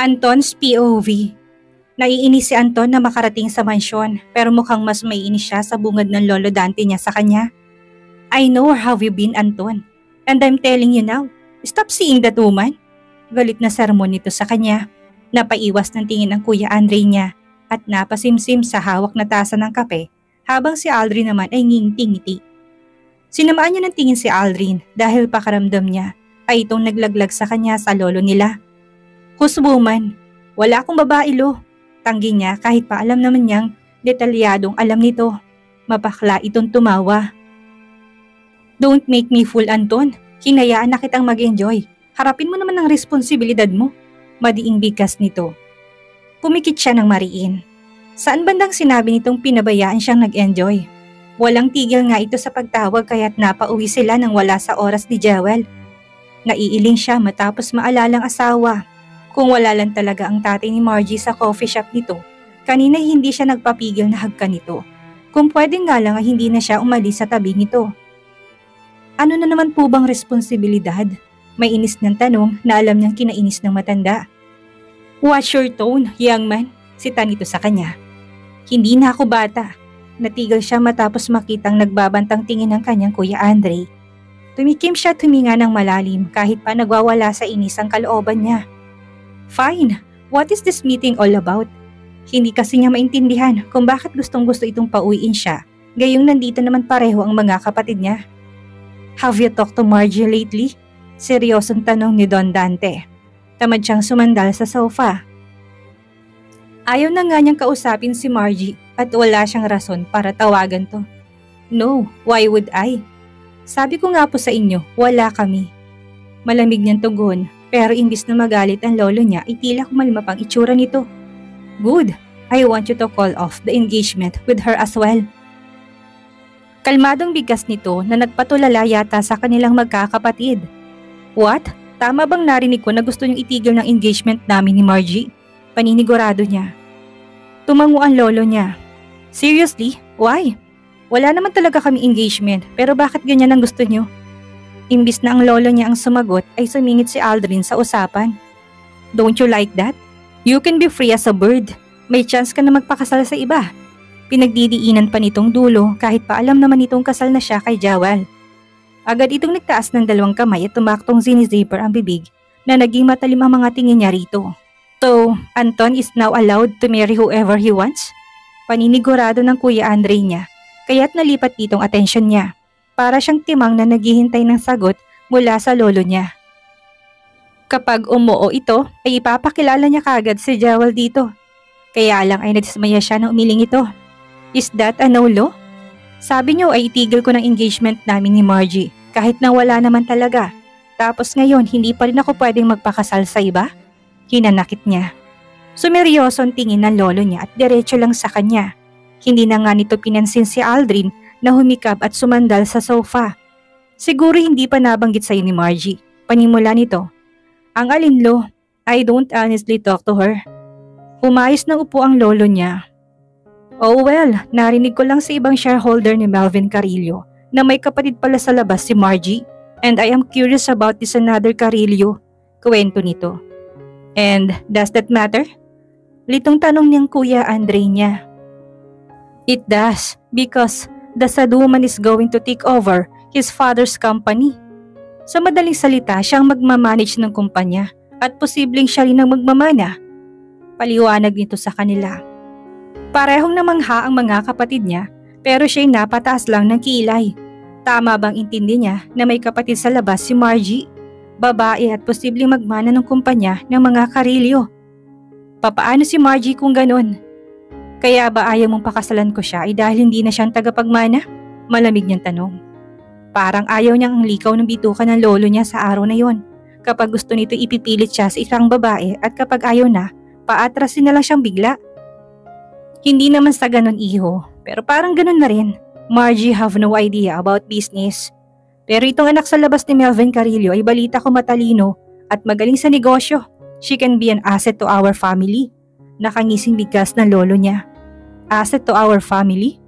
Anton's POV. Naiinis si Anton na makarating sa mansyon pero mukhang mas maiinis siya sa bungad ng lolo Dante niya sa kanya. I know how you've been, Anton. And I'm telling you now, stop seeing that woman. Galit na sermon nito sa kanya. Napaiwas ng tingin ang Kuya Andre niya at napasimsim sa hawak na tasa ng kape habang si Aldrin naman ay ngingiti-ngiti. Sinamaan niya ng tingin si Aldrin dahil pakaramdam niya ay itong naglaglag sa kanya sa lolo nila. Whose woman? Wala akong babae lo. Tanggi niya kahit pa alam naman niyang detalyadong alam nito. Mapakla itong tumawa. Don't make me fool, Anton. Hinayaan na kitang mag-enjoy. Harapin mo naman ang responsibilidad mo. Madiing bigkas nito. Pumikit siya ng mariin. Saan bandang sinabi nitong pinabayaan siyang nag-enjoy? Walang tigil nga ito sa pagtawag kaya't napauwi sila nang wala sa oras ni Jewel. Naiiling siya matapos maalalang asawa. Kung wala lang talaga ang tatay ni Margie sa coffee shop nito, kanina hindi siya nagpapigil na hagkan nito. Kung pwede nga lang hindi na siya umalis sa tabi nito. Ano na naman po bang responsibilidad? May inis ng tanong na alam niyang kinainis ng matanda. Watch your tone, young man, sita nito sa kanya. Hindi na ako bata. Natigil siya matapos makitang nagbabantang tingin ng kanyang Kuya Andre. Tumikim siya tuminga ng malalim kahit pa nagwawala sa inis ang kalooban niya. Fine, what is this meeting all about? Hindi kasi niya maintindihan kung bakit gustong-gusto itong pauwiin siya, gayong nandito naman pareho ang mga kapatid niya. Have you talked to Margie lately? Seryosong tanong ni Don Dante. Tamad siyang sumandal sa sofa. Ayaw na nga niyang kausapin si Margie at wala siyang rason para tawagan to. No, why would I? Sabi ko nga po sa inyo, wala kami. Malamig niyang tugon. Pero imbis na magalit ang lolo niya, itila kumalma pang itsura nito. Good, I want you to call off the engagement with her as well. Kalmadong bigkas nito na nagpatulala yata sa kanilang magkakapatid. What? Tama bang narinig ko na gusto niyong itigil ng engagement namin ni Margie? Paninigurado niya. Tumango ang lolo niya. Seriously? Why? Wala naman talaga kami engagement pero bakit ganyan ang gusto niyo? Imbis na ang lolo niya ang sumagot ay sumingit si Aldrin sa usapan. Don't you like that? You can be free as a bird. May chance ka na magpakasal sa iba. Pinagdidiinan pa nitong dulo kahit pa alam naman nitong kasal na siya kay Jewel. Agad itong nagtaas ng dalawang kamay at tumaktong zinizipper ang bibig na naging matalim ang mga tingin niya rito. So, Anton is now allowed to marry whoever he wants? Paninigurado ng Kuya Andre niya kaya't nalipat ditong atensyon niya. Para siyang timang na naghihintay ng sagot mula sa lolo niya. Kapag umuo ito, ay ipapakilala niya kagad si Jewel dito. Kaya lang ay nadismaya siya nang umiling ito. Is that a no-lo? Sabi niyo ay itigil ko ng engagement namin ni Margie kahit na wala naman talaga. Tapos ngayon hindi pa rin ako pwedeng magpakasal sa iba? Hinanakit niya. Sumeryosong tingin ng lolo niya at diretso lang sa kanya. Hindi na nga nito pinansin si Aldrin na humikap at sumandal sa sofa. Siguro hindi pa nabanggit sa'yo ni Margie. Panimula nito. Ang alinlo, I don't honestly talk to her. Umayos ng upo ang lolo niya. Oh well, narinig ko lang sa ibang shareholder ni Melvin Carillo na may kapatid pala sa labas si Margie and I am curious about this another Carillo. Kwento nito. And does that matter? Litong tanong niyang Kuya Andre niya. It does, because the sad woman is going to take over his father's company. Sa madaling salita, siyang magmamanage ng kumpanya at posibleng siya rin ang magmamana. Paliwanag nito sa kanila. Parehong namangha ang mga kapatid niya pero siya'y napataas lang ng kilay. Tama bang intindi niya na may kapatid sa labas si Margie? Babae at posibleng magmana ng kumpanya ng mga Carillo. Papaano si Margie kung ganon? Kaya ba ayaw mong pakasalan ko siya ay dahil hindi na siyang tagapagmana? Malamig niyang tanong. Parang ayaw niyang ang likaw ng bitukan ng lolo niya sa araw na yon. Kapag gusto nito ipipilit siya sa isang babae at kapag ayaw na, paatrasin na lang siyang bigla. Hindi naman sa ganon iho, pero parang ganon na rin. Margie have no idea about business. Pero itong anak sa labas ni Melvin Carillo ay balita ko matalino at magaling sa negosyo. She can be an asset to our family. Nakangising bigkas ng lolo niya. Asset to our family?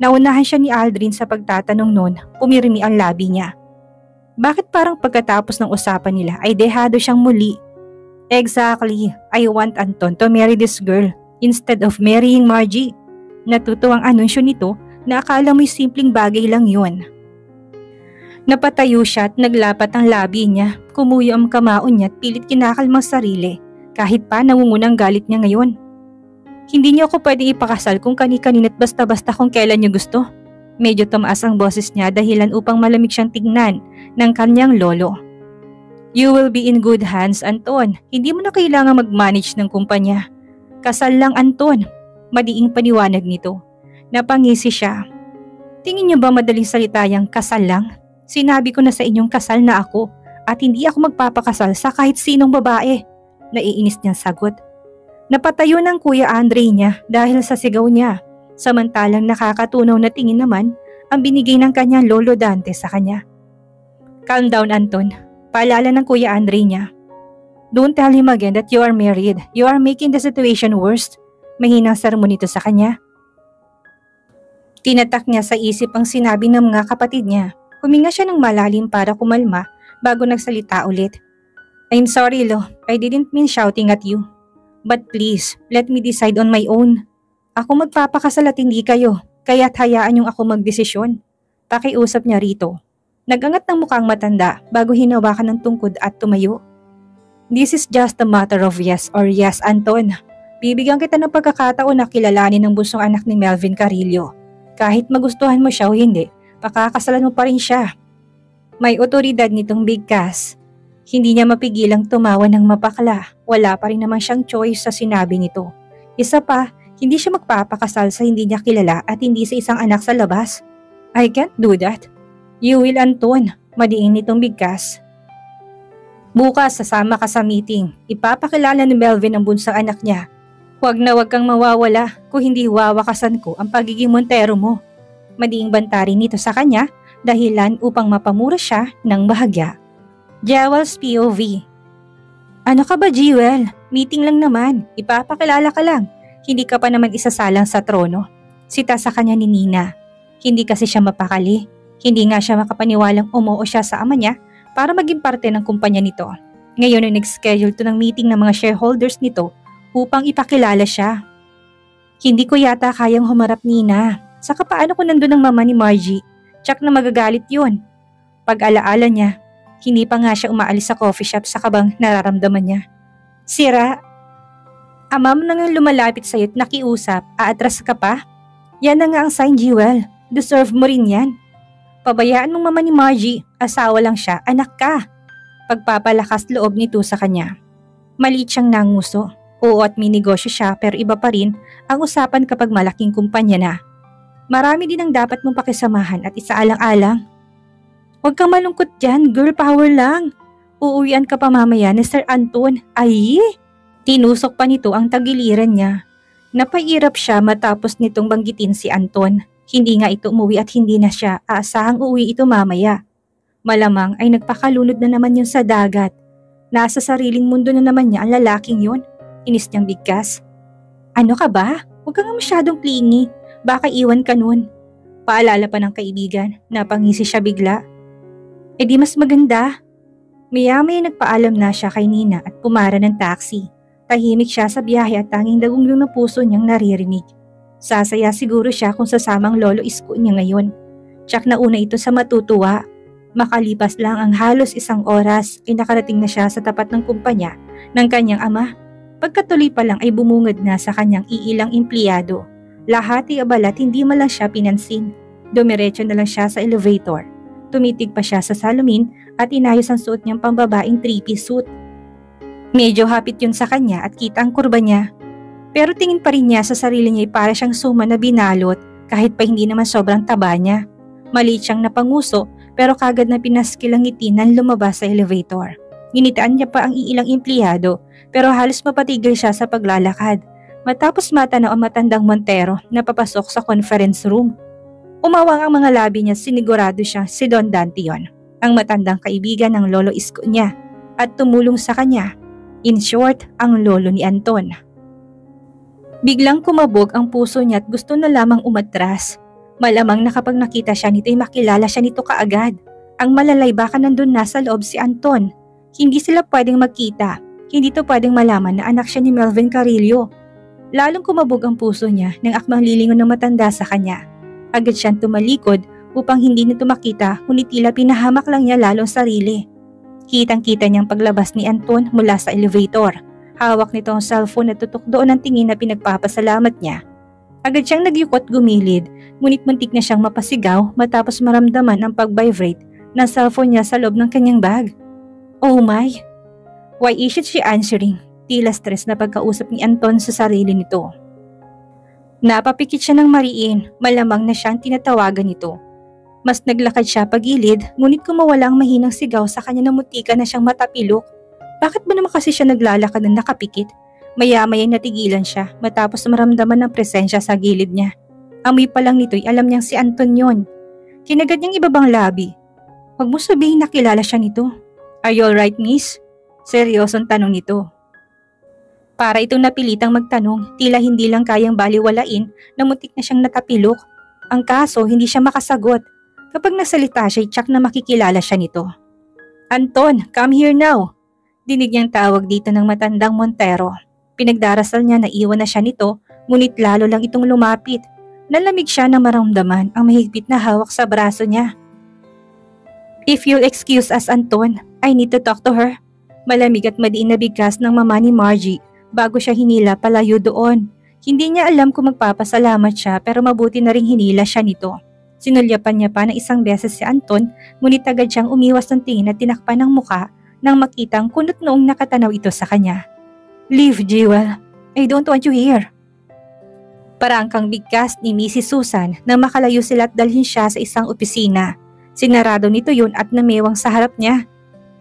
Naunahan siya ni Aldrin sa pagtatanong noon, pumirmi ang labi niya. Bakit parang pagkatapos ng usapan nila ay dehado siyang muli? Exactly. I want Anton to marry this girl instead of marrying Margie. Natuto ang anunsyo nito na akala mo'y simpleng bagay lang yun. Napatayo siya at naglapat ang labi niya, kumuyo ang kamaon niya at pilit kinakalmang sarili kahit pa nangungunang galit niya ngayon. Hindi niyo ako pwedeng ipakasal kung kani-kanina't basta-basta kung kailan niyo gusto. Medyo tumaas ang boses niya dahilan upang malamig siyang tignan ng kanyang lolo. You will be in good hands, Anton. Hindi mo na kailangan mag-manage ng kumpanya. Kasal lang, Anton. Madiing paniwanag nito. Napangisi siya. Tingin niyo ba madaling salita yang kasal lang? Sinabi ko na sa inyong kasal na ako at hindi ako magpapakasal sa kahit sinong babae. Naiinis niyang sagot. Napatayo ng Kuya Andre niya dahil sa sigaw niya. Samantalang nakakatunaw na tingin naman ang binigay ng kanyang lolo Dante sa kanya. Calm down, Anton. Paalala ng Kuya Andre niya. Don't tell him again that you are married. You are making the situation worse. Mahinang sermon nito sa kanya. Tinatak niya sa isip ang sinabi ng mga kapatid niya. Huminga siya ng malalim para kumalma bago nagsalita ulit. I'm sorry, Lo. I didn't mean shouting at you. But please, let me decide on my own. Ako magpapakasal at hindi kayo, kaya't hayaan niyong ako magdesisyon. Pakiusap niya rito. Nagangat ng mukhang matanda bago hinawakan ng tungkod at tumayo. This is just a matter of yes or yes, Anton. Bibigyan kita ng pagkakataon na kilalanin ng bunsong anak ni Melvin Carillo. Kahit magustuhan mo siya o hindi, pakakasalan mo pa rin siya. May otoridad nitong Big Cass. Hindi niya mapigilang tumawa ng mapakla. Wala pa rin naman siyang choice sa sinabi nito. Isa pa, hindi siya magpapakasal sa hindi niya kilala at hindi sa isang anak sa labas. I can't do that. You will, Anton. Madiin nitong Big Cass. Bukas sasama ka sa meeting. Ipapakilala ni Melvin ang bunsang anak niya. Huwag na huwag kang mawawala kung hindi wawakasan ko ang pagiging Montero mo. Madiing bantari nito sa kanya dahilan upang mapamura siya ng bahagya. Jewel's POV. Ano ka ba, Jewel? Meeting lang naman. Ipapakilala ka lang. Hindi ka pa naman isasalang sa trono. Sita sa kanya ni Nina. Hindi kasi siya mapakali. Hindi nga siya makapaniwalang umuo siya sa ama niya para maging parte ng kumpanya nito. Ngayon ay nag-schedule to ng meeting ng mga shareholders nito upang ipakilala siya. Hindi ko yata kayang humarap, Nina. Saka paano kung nandun ang mama ni Margie? Tsak na magagalit yun. Pag-alaala niya, hindi pa nga siya umaalis sa coffee shop sa kabang nararamdaman niya. Sira, ama mo na nga lumalapit sa'yo at nakiusap, aatras ka pa? Yan na nga ang sign, Jewel. Deserve mo rin yan. Pabayaan mong mama ni Margie, asawa lang siya, anak ka. Pagpapalakas loob nito sa kanya. Maliit siyang nanguso. Oo at may negosyo siya pero iba pa rin ang usapan kapag malaking kumpanya na. Marami din ang dapat mong pakisamahan at isaalang-alang. Huwag kang malungkot dyan, girl power lang. Uuwian ka pa mamaya ni Sir Anton. Ay! Tinusok pa nito ang tagiliran niya. Napairap siya matapos nitong banggitin si Anton. Hindi nga ito umuwi at hindi na siya aasahang uuwi ito mamaya. Malamang ay nagpakalunod na naman yun sa dagat. Nasa sariling mundo na naman niya ang lalaking yun. Inis niyang bigkas. Ano ka ba? Huwag kang masyadong clingy. Baka iwan ka nun. Paalala pa ng kaibigan. Napangisi siya bigla. E di mas maganda. Maya-maya nagpaalam na siya kay Nina at pumara ng taxi. Tahimik siya sa biyahe at tanging dagunglong na puso niyang naririnig. Sasaya siguro siya kung sasamang lolo isko niya ngayon. Tsak na una ito sa matutuwa. Makalipas lang ang halos isang oras ay nakarating na siya sa tapat ng kumpanya ng kanyang ama. Pagkatuloy pa lang ay bumungad na sa kanyang iilang empleyado. Lahat ay abala at hindi man lang siya pinansin. Dumiretso na lang siya sa elevator. Tumitig pa siya sa salamin at inayos ang suot niyang pambabaing three-piece suit. Medyo hapit yun sa kanya at kita ang kurba niya. Pero tingin pa rin niya sa sarili niya ay para siyang suma na binalot kahit pa hindi naman sobrang taba niya. Maliit siyang napanguso pero kagad na pinaskil ang ngiti nang lumabas sa elevator. Ginitaan niya pa ang iilang empleyado pero halos mapatigil siya sa paglalakad. Matapos matanaw ang matandang Montero na papasok sa conference room. Umawang ang mga labi niya, sinigurado siya si Don Dante yun, ang matandang kaibigan ng lolo isko niya at tumulong sa kanya. In short, ang lolo ni Anton. Biglang kumabog ang puso niya at gusto na lamang umatras. Malamang na kapag nakita siya nito ay makilala siya nito kaagad. Ang malalay baka nandun nasa loob si Anton. Hindi sila pwedeng magkita. Hindi to pwedeng malaman na anak siya ni Melvin Carrillo. Lalong kumabog ang puso niya nang akmang lilingon ng matanda sa kanya. Agad siyang tumalikod upang hindi nito makita, ngunit tila pinahamak lang niya lalong sarili. Kitang-kita niyang paglabas ni Anton mula sa elevator. Hawak nito ang cellphone at tutok doon ang tingin na pinagpapasalamat niya. Agad siyang nagyukot gumilid, ngunit muntik na siyang mapasigaw matapos maramdaman ang pag-vibrate ng cellphone niya sa loob ng kanyang bag. Oh my! Why isn't she answering? Tila stress na pagkausap ni Anton sa sarili nito. Napapikit siya ng mariin, malamang na siyang tinatawagan nito. Mas naglakad siya pagilid, ngunit kumawala ang mahinang sigaw sa kanya na mutika na siyang matapilok. Bakit ba naman kasi siya naglalakad ng nakapikit? Maya-maya natigilan siya matapos maramdaman ng presensya sa gilid niya. Amoy pa lang nito'y alam niyang si Anton yon. Kinagad niyang ibabang labi. Huwag mo sabihin nakilala siya nito. Are you alright, miss? Seryosong tanong nito. Para itong napilitang magtanong, tila hindi lang kayang baliwalain na muntik na siyang natapilok. Ang kaso, hindi siya makasagot. Kapag nasalita siya, tsak na makikilala siya nito. Anton, come here now. Dinig niyang tawag dito ng matandang Montero. Pinagdarasal niya na iwan na siya nito, ngunit lalo lang itong lumapit. Nalamig siya na maramdaman ang mahigpit na hawak sa braso niya. If you'll excuse us, Anton, I need to talk to her. Malamig at madiin na bigkas ng mama ni Margie bago siya hinila palayo doon. Hindi niya alam kung magpapasalamat siya pero mabuti na ring hinila siya nito. Sinulyapan niya pa ng isang beses si Anton, ngunit agad siyang umiwas ng tingin at tinakpan ng muka nang makitang kunot noong nakatanaw ito sa kanya. Leave, Jewel. I don't want you here. Parang kang bigkas ni Mrs. Susan nang makalayo sila at dalhin siya sa isang opisina. Sinarado nito yun at namewang sa harap niya.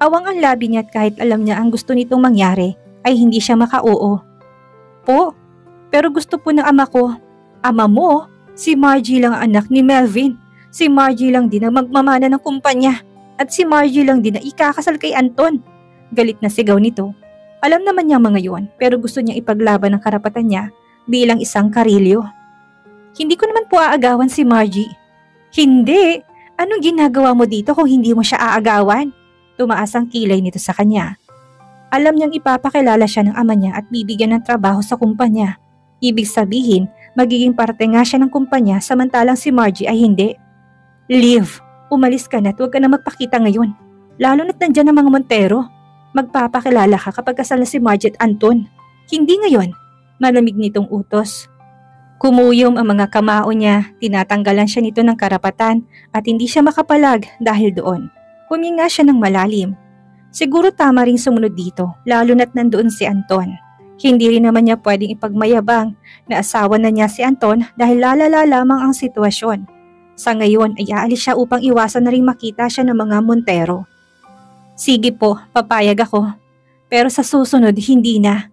Awang ang labi niya at kahit alam niya ang gusto nitong mangyari ay hindi siya maka-oo. Po, pero gusto po ng ama ko. Ama mo? Si Margie lang ang anak ni Melvin. Si Margie lang din ang magmamana ng kumpanya. At si Margie lang din na ikakasal kay Anton. Galit na sigaw nito. Alam naman niya mga yon pero gusto niya ipaglaban ang karapatan niya bilang isang Carrillo. Hindi ko naman po aagawan si Margie. Hindi! Anong ginagawa mo dito kung hindi mo siya aagawan? Tumaas ang kilay nito sa kanya. Alam niyang ipapakilala siya ng ama niya at bibigyan ng trabaho sa kumpanya. Ibig sabihin, magiging parte nga siya ng kumpanya samantalang si Margie ay hindi. Leave! Umalis ka na at huwag ka na magpakita ngayon. Lalo na't nandyan ang mga Montero. Magpapakilala ka kapag kasal na si Margie at Anton. Hindi ngayon. Malamig nitong utos. Kumuyom ang mga kamao niya, tinatanggalan siya nito ng karapatan at hindi siya makapalag dahil doon. Huminga siya ng malalim. Siguro tama ring sumunod dito, lalo na't nandoon si Anton. Hindi rin naman niya pwedeng ipagmayabang na asawa na niya si Anton dahil lalala lamang ang sitwasyon. Sa ngayon ay aalis siya upang iwasan na rin makita siya ng mga Montero. Sige po, papayag ako. Pero sa susunod, hindi na.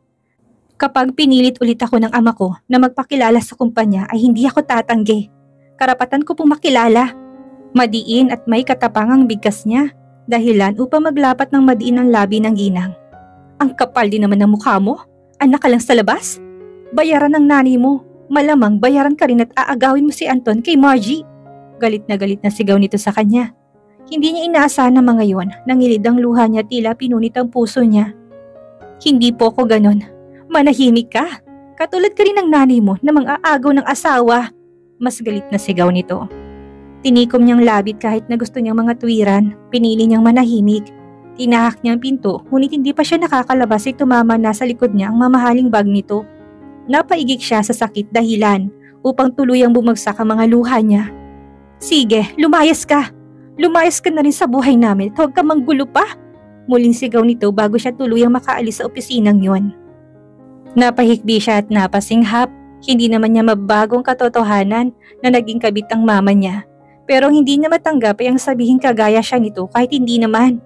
Kapag pinilit ulit ako ng ama ko na magpakilala sa kumpanya ay hindi ako tatanggi. Karapatan ko pong makilala. Madiin at may katapangang bigkas niya. Dahilan upang maglapat ng madiin ang labi ng ginang. Ang kapal din naman ng mukha mo. Anak ka lang sa labas. Bayaran ng nanay mo. Malamang bayaran ka rin at aagawin mo si Anton kay Margie. Galit na sigaw nito sa kanya. Hindi niya inaasahan na mga yon, nangilid ang luha niya tila pinunit ang puso niya. Hindi po ako ganon. Manahimik ka. Katulad ka rin ng nanay mo na mang-aagaw ng asawa. Mas galit na sigaw nito. Tinikom niyang labit kahit na gusto niyang mga tuwiran, pinili niyang manahimik. Tinahak niya ang pinto, ngunit hindi pa siya nakakalabas ay tumama na sa likod niya ang mamahaling bag nito. Napaigik siya sa sakit dahilan upang tuluyang bumagsak ang mga luha niya. Sige, lumayas ka. Lumayas ka na rin sa buhay namin at huwag ka manggulo pa. Muling sigaw nito bago siya tuluyang makaalis sa opisinang yon. Napahikbi siya at napasinghap. Hindi naman niya mabagong katotohanan na naging kabit ang mama niya. Pero hindi niya matanggap ay ang sabihin kagaya siya nito kahit hindi naman.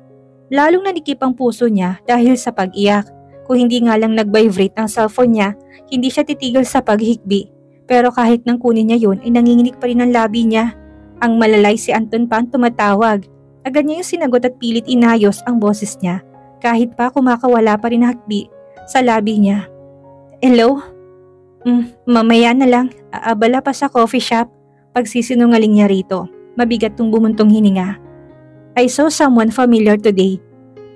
Lalong nanikip ang puso niya dahil sa pag-iyak. Kung hindi nga lang nag-vibrate ang cellphone niya, hindi siya titigil sa paghikbi. Pero kahit nang kunin niya yun ay nanginginig pa rin ang labi niya. Ang malalay si Anton pa ang tumatawag. Agad niya yung sinagot at pilit inayos ang boses niya. Kahit pa kumakawala pa rin ang hakbi sa labi niya. Hello? Mamaya na lang. Aabala pa sa coffee shop. Pagsisinungaling niya rito. Mabigat tong bumuntong hininga. I saw someone familiar today.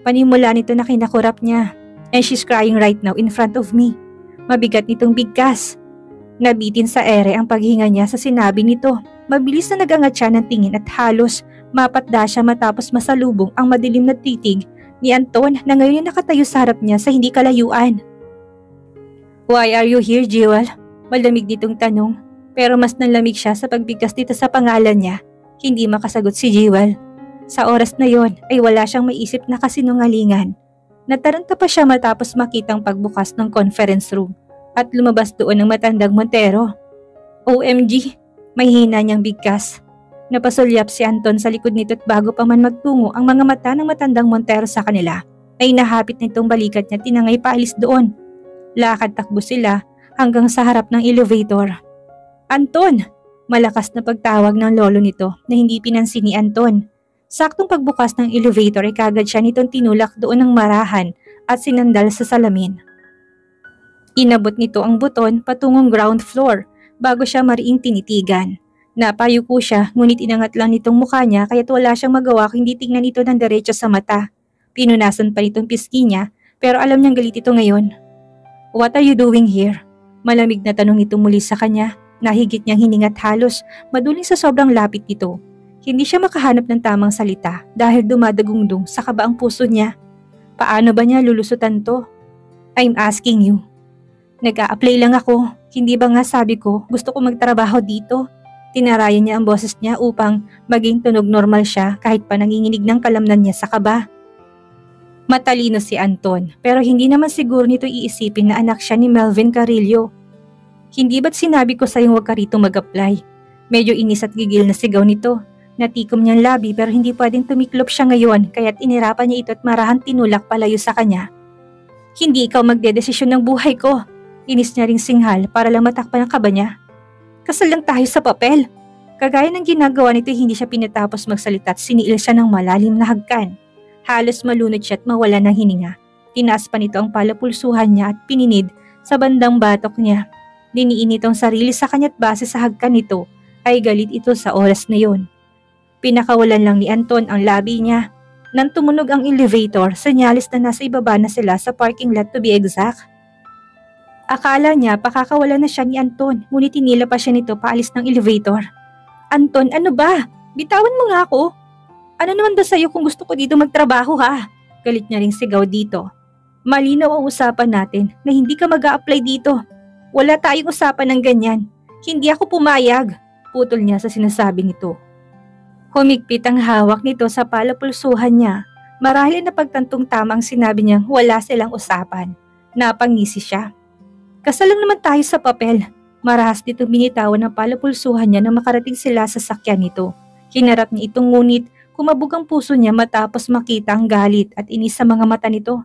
Panimula nito na kinakurap niya. And she's crying right now in front of me. Mabigat nitong bigkas. Nabitin sa ere ang paghinga niya sa sinabi nito. Mabilis na nagangat siya ng tingin at halos mapatda siya matapos masalubong ang madilim na titig ni Anton na ngayon ay nakatayo sa harap niya sa hindi kalayuan. "Why are you here, Jewel?" Malamig ditong tanong, pero mas nanlamig siya sa pagbigkas dito sa pangalan niya. Hindi makasagot si Jewel. Sa oras na yon ay wala siyang maisip na kasinungalingan. Nataranta pa siya matapos makitang pagbukas ng conference room at lumabas doon ang matandang Montero. OMG, may hina niyang bigkas. Napasulyap si Anton sa likod nito at bago pa man magtungo ang mga mata ng matandang Montero sa kanila, ay nahapit nitong balikat niya tinangay paalis doon. Lakad takbo sila hanggang sa harap ng elevator. "Anton!" Malakas na pagtawag ng lolo nito na hindi pinansin ni Anton. Saktong pagbukas ng elevator ay kagad siya nitong tinulak doon ng marahan at sinandal sa salamin. Inabot nito ang buton patungong ground floor bago siya mariing tinitigan. Napayuko siya ngunit inangat lang nitong mukha niya kaya't wala siyang magawa kundi tingnan ito ng diretso sa mata. Pinunasan pa nitong pisngi niya pero alam niyang galit ito ngayon. "What are you doing here?" Malamig na tanong nito muli sa kanya. Nahigit niyang hiningat halos maduling sa sobrang lapit nito. Hindi siya makahanap ng tamang salita dahil dumadagundong sa kaba ang puso niya. Paano ba niya lulusutan to? "I'm asking you." "Nag-a-apply lang ako. Hindi ba nga sabi ko gusto ko magtrabaho dito?" Tinarayan niya ang boses niya upang maging tunog normal siya kahit pa nanginginig ng kalamnan niya sa kaba. Matalino si Anton pero hindi naman siguro nito iisipin na anak siya ni Melvin Carrillo. "Hindi ba't sinabi ko sa'yong huwag ka rito mag-apply?" Medyo inis at gigil na sigaw nito. Natikom niyang labi pero hindi pwedeng tumiklop siya ngayon kaya't inirapan niya ito at marahan tinulak palayo sa kanya. "Hindi ikaw magdedesisyon ng buhay ko." Inis niya ring singhal para lang matakpan ang kaba niya. "Kasal lang tayo sa papel." Kagaya ng ginagawa nito hindi siya pinatapos magsalita at siniil siya ng malalim na hagkan. Halos malunod siya at mawala ng hininga. Tinaas pa nito ang palapulsuhan niya at pininid sa bandang batok niya. Diniin itong sarili sa kanya't base sa hagkan nito ay galit ito sa oras na yon. Pinakawalan lang ni Anton ang labi niya. Nang tumunog ang elevator, senyalis na nasa ibaba na sila sa parking lot to be exact. Akala niya pakakawalan na siya ni Anton, ngunit tinila pa siya nito paalis ng elevator. "Anton, ano ba? Bitawan mo nga ako. Ano naman ba sa'yo kung gusto ko dito magtrabaho ha?" Galit niya ring sigaw dito. "Malinaw ang usapan natin na hindi ka mag-a-apply dito. Wala tayong usapan ng ganyan. Hindi ako pumayag." Putol niya sa sinasabi nito. Humigpit ang hawak nito sa palapulsuhan niya. Marahil na pagtantong tama ang sinabi niyang wala silang usapan. Napangisi siya. "Kasal lang naman tayo sa papel." Marahas nito binitawan ang palapulsuhan niya nang makarating sila sa sakyan nito. Hinarap niya itong ngunit kumabog ang puso niya matapos makita ang galit at inis sa mga mata nito.